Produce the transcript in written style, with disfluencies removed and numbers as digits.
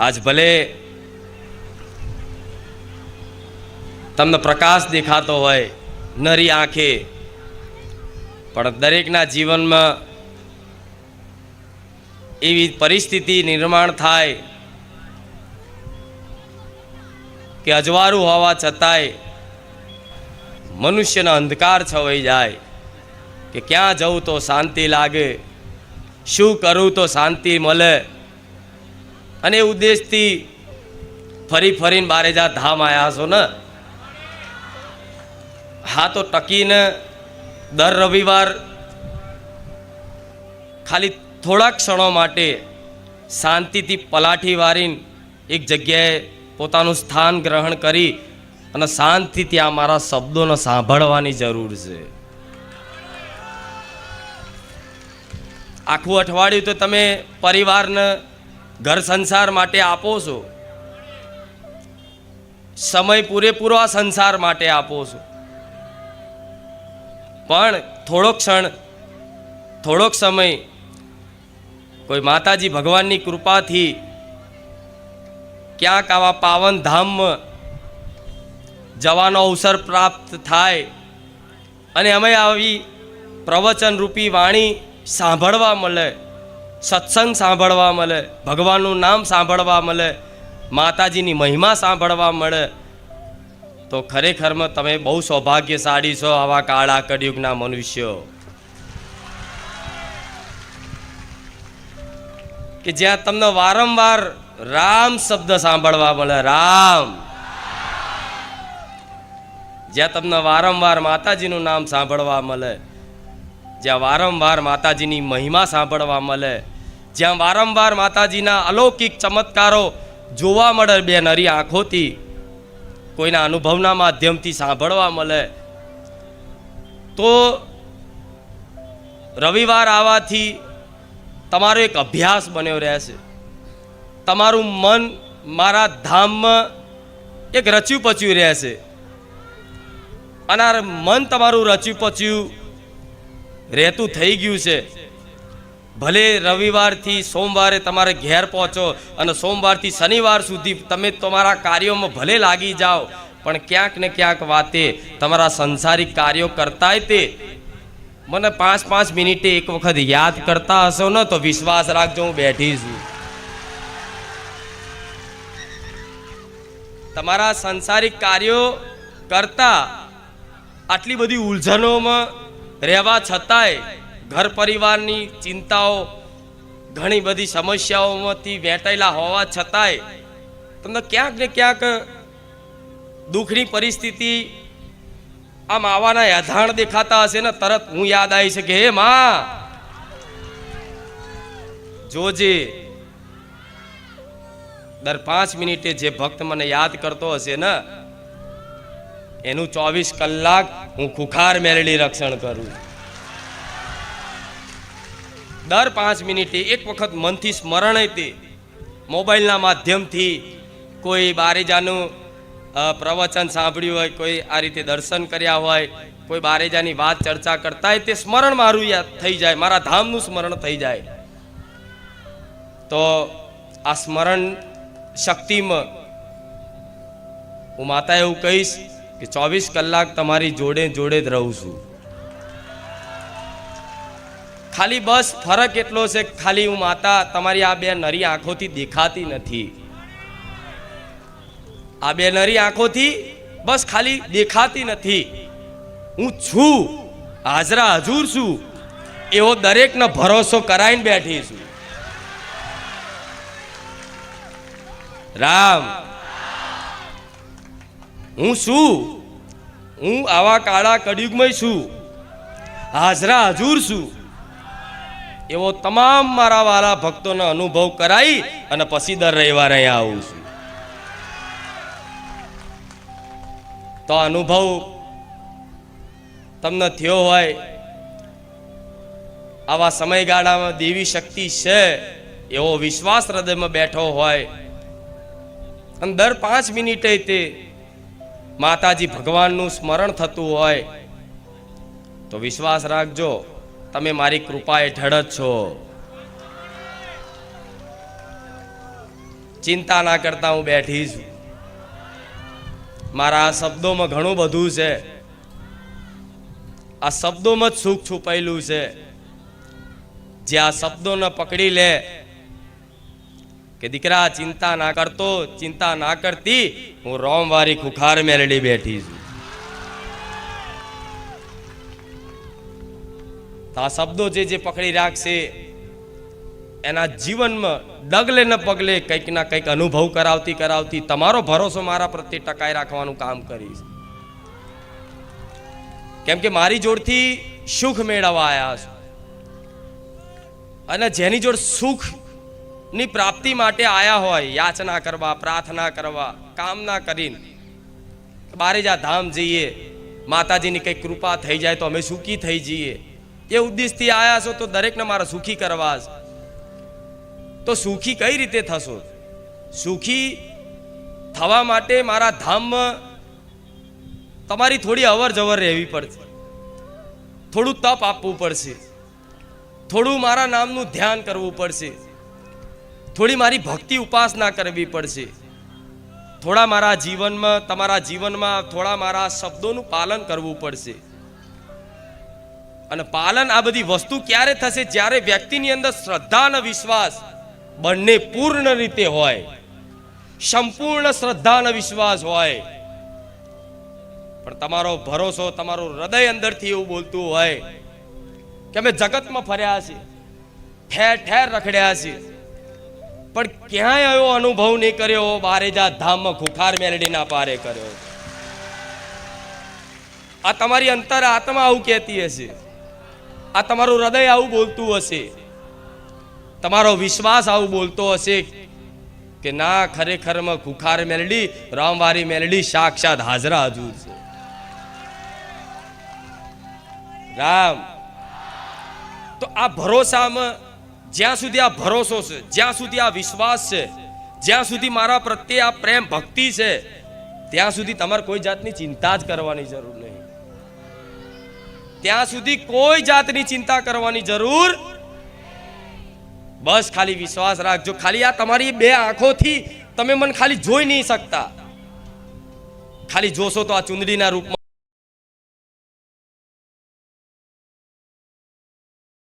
આજ ભલે તમને પ્રકાશ દેખાતો હોય નરી આંખે, પણ દરેકના જીવનમાં એવી પરિસ્થિતિ નિર્માણ થાય કે અજવાળું હોવા છતાંય મનુષ્યનો અંધકાર છવાઈ જાય કે ક્યાં જવું તો શાંતિ લાગે, શું કરું તો શાંતિ મળે. અને ઉદ્દેશથી ફરી ફરીને બારેજા ધામ આવ્યા છો ને. હા, તો ટકીને દર રવિવાર ખાલી થોડા ક્ષણો માટે શાંતિથી પલાઠી વારીને એક જગ્યાએ પોતાનું સ્થાન ગ્રહણ કરી અને શાંતિથી આ મારા શબ્દોને સાંભળવાની જરૂર છે. આખું અઠવાડિયું તો તમે પરિવારને ઘર સંસાર માટે આપો છો, સમય પૂરેપૂરો આ સંસાર માટે આપો છો, પણ થોડોક સમય કોઈ માતાજી ભગવાનની કૃપાથી ક્યાંક આવા પાવન ધામમાં જવાનો અવસર પ્રાપ્ત થાય અને અમે આવી પ્રવચન રૂપી વાણી સાંભળવા મળે, સત્સંગ સાંભળવા મળે, ભગવાનનું નામ સાંભળવા મળે, માતાજીની મહિમા સાંભળવા મળે, તો ખરેખરમાં તમે બહુ સૌભાગ્યશાળી છો આવા કાળા કળિયુગના મનુષ્યો, કે જ્યાં તમને વારંવાર રામ શબ્દ સાંભળવા મળે. રામ, જ્યાં તમને વારંવાર માતાજીનું નામ સાંભળવા મળે, જ્યાં વારંવાર માતાજીની મહિમા સાંભળવા મળે, જ્યાં વારંવાર માતાજીના અલૌકિક ચમત્કારો જોવા મળે, બે નરી આંખોથી કોઈના અનુભવના માધ્યમથી સાંભળવા મળે, તો રવિવાર આવવાથી તમારો એક અભ્યાસ બન્યો રહેશે. તમારું મન મારા ધામમાં એક રચ્યું પચ્યું રહેશે. અને મન તમારું રચ્યું પચ્યું રહેતું થઈ ગયું છે. ભલે રવિવારથી સોમવારે તમારે ઘેર પહોંચો અને સોમવારથી શનિવાર સુધી તમે તમારા કાર્યોમાં ભલે લાગી જાઓ, પણ ક્યાંક ને ક્યાંક વાતે તમારા સંસારિક કાર્યો કરતાંય તે મને 5-5 મિનિટે એક વખત યાદ કરતા હશો ને, તો વિશ્વાસ રાખજો હું બેઠી છું. તમારા સંસારિક કાર્યો કરતા આટલી બધી ઉલઝનોમાં રહેવા છતાંય, ઘર પરિવારની ચિંતાઓ, ઘણી બધી સમસ્યાઓમાંથી વેટાયેલા હોવા છતાંય તમને ક્યાંક ને ક્યાંક દુઃખની પરિસ્થિતિ આમ આવવાના યાધાણ દેખાતા હશે ને, તરત હું યાદ આવી છે કે હે માં જોજે, દર 5 મિનિટે જે ભક્ત મને યાદ કરતો હશે ને એનું 24 કલાક હું ખુખાર મેળડી રક્ષણ કરું. દર 5 મિનિટે એક વખત મનથી સ્મરણ તે મોબાઈલના માધ્યમથી કોઈ બારેજાનું પ્રવચન સાંભળ્યું હોય, કોઈ આ રીતે દર્શન કર્યા હોય, કોઈ બારેજાની વાત ચર્ચા કરતા હોય, તે સ્મરણ મારું યાદ થઈ જાય, મારા ધામનું સ્મરણ થઈ જાય. તો આ સ્મરણ શક્તિમાં હું માતા એવું કહીશ કે 24 કલાક તમારી જોડે જોડે જ રહું છું. ખાલી બસ ફરક એટલો છે, ખાલી હું માતા તમારી આ બે નરી આંખોથી દેખાતી નથી. આ બે નરી આંખોથી બસ ખાલી દેખાતી નથી. હું છું, હાજરા હજુર છું, એવો દરેકનો ભરોસો કરાઈને બેઠી છું. રામ, હું છું, હું આવા કાળા કળિયુગમાં છું, હાજરા હજુર છું, એવો તમામ મારા વાલા ભક્તોનો અનુભવ કરાઈ અને પછી દર રવિવારે અહીંયા આવું છું. તો અનુભવ તમને થયો હોય, આવા સમયગાળામાં દેવી શક્તિ છે એવો વિશ્વાસ હૃદયમાં બેઠો હોય, અને દર 5 મિનિટે તે માતાજી ભગવાનનું સ્મરણ થતું હોય, તો વિશ્વાસ રાખજો તમે મારી કૃપા હેઠળ જ છો. ચિંતા ના કરતા હું બેઠી છું. મારા આ શબ્દોમાં ઘણું બધું છે. આ શબ્દોમાં જ સુખ છુપાયેલું છે. જે આ શબ્દોને પકડી લે કે દીકરા ચિંતા ના કરતો, ચિંતા ના કરતી, હું રોમવારી ખુખાર મેલડી બેઠી છું. તો આ શબ્દો જે પકડી રાખશે એના જીવનમાં ડગલે ને પગલે કંઈક ના કંઈક અનુભવ કરાવતી કરાવતી તમારો ભરોસો મારા પ્રત્યે ટકાઈ રાખવાનું કામ કરીશ. કેમ કે મારી જોડથી સુખ મેળવવા આવ્યા છો, અને જેની જોડ સુખ ની પ્રાપ્તિ માટે આયા હોય, યાચના કરવા, પ્રાર્થના કરવા, કામના કરીને બારેજા ધામ જઈએ, માતાજીની કઈ કૃપા થઈ જાય તો અમે સુખી થઈ જઈએ, એ ઉદ્દેશથી આયા છો. તો દરેકને મારા સુખી કરવા છે. તો સુખી કઈ રીતે થશો? સુખી થવા માટે મારા ધામમાં તમારી થોડી અવર જવર રહેવી પડશે, થોડું તપ આપવું પડશે, થોડું મારા નામનું ધ્યાન કરવું પડશે, થોડી મારી ભક્તિ ઉપાસના કરવી પડશે, થોડા મારા જીવનમાં, તમારા જીવનમાં થોડા મારા શબ્દોનું પાલન કરવું પડશે. અને પાલન આ બધી વસ્તુ ક્યારે થશે? જ્યારે વ્યક્તિની અંદર શ્રદ્ધા અને વિશ્વાસ બંને પૂર્ણ રીતે હોય, સંપૂર્ણ શ્રદ્ધા અને વિશ્વાસ હોય, પણ તમારો ભરોસો, તમારું હૃદય અંદરથી એવું બોલતું હોય કે અમે જગતમાં ફર્યા છીએ, ઠેર ઠેર રખડ્યા છીએ, પણ ક્યાંય એવો અનુભવ નહીં કર્યો બારેજા ધામમાં ખુખાર મેલડીના પારે કર્યો. આ તમારી અંતર આત્મા આવું કહેતી હશે, આ તમારું હૃદય આવું બોલતું હશે, તમારો વિશ્વાસ આવું બોલતો હશે કે ના, ખરેખરમાં ખુખાર મેલડી, રામવારી મેલડી સાક્ષાત હાજરા હજુર છે. રામ. તો આ ભરોસામાં જ્યાં સુધી આ ભરોસો છે, જ્યાં સુધી આ વિશ્વાસ છે, જ્યાં સુધી મારા પ્રત્યે આ પ્રેમ ભક્તિ છે, ત્યાં સુધી તમારે કોઈ જાતની ચિંતા જ કરવાની જરૂર નહીં. ત્યાં સુધી કોઈ જાતની ચિંતા કરવાની જરૂર. બસ ખાલી વિશ્વાસ રાખજો. ખાલી આ તમારી બે આંખોથી તમે મને ખાલી જોઈ નહીં શકતા, ખાલી જોશો તો આ ચુંદડીના રૂપમાં